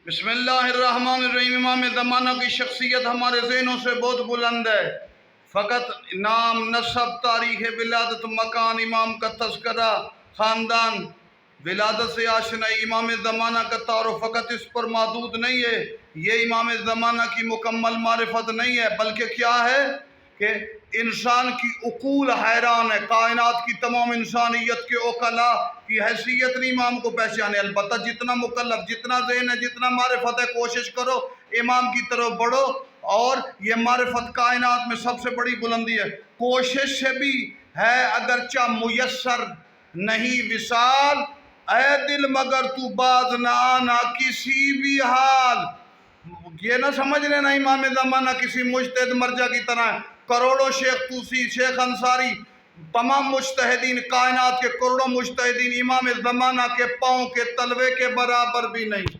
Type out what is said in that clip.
बिस्मिल्लाहिर्रहमानिर्रहीम। इमाम ज़माना की शख्सियत हमारे ज़हनों से बहुत बुलंद है। फ़कत नाम, नसब, तारीख़ विलादत, मकान, इमाम का तज़किरा, ख़ानदान, विलादत से आशनाई इमाम ज़माना का तारुफ़ फ़कत इस पर महदूद नहीं है। ये इमाम ज़माना की मुकम्मल मारिफत नहीं है, बल्कि क्या है कि इंसान की उकूल हैरान है। कायनात की तमाम इंसानियत के ओकला की हैसियत नहीं इमाम को पहचाने। अलबत्ता जितना मुकल्लफ, जितना ज़हन है, जितना मारिफत है, कोशिश करो इमाम की तरफ बढ़ो। और ये मारिफत कायनात में सबसे बड़ी बुलंदी है। कोशिश से भी है अगरचा मुयस्सर नहीं विसाल, ऐ दिल मगर तू बाज ना आना किसी भी हाल। ये ना समझ लेना इमाम ज़माना किसी मुजतहिद मर्जा की तरह। करोड़ों शेख तूसी, शेख अंसारी, तमाम मुजतहिदीन, कायनात के करोड़ों मुजतहिदीन इमाम ज़माना के पाँव के तलवे के बराबर भी नहीं।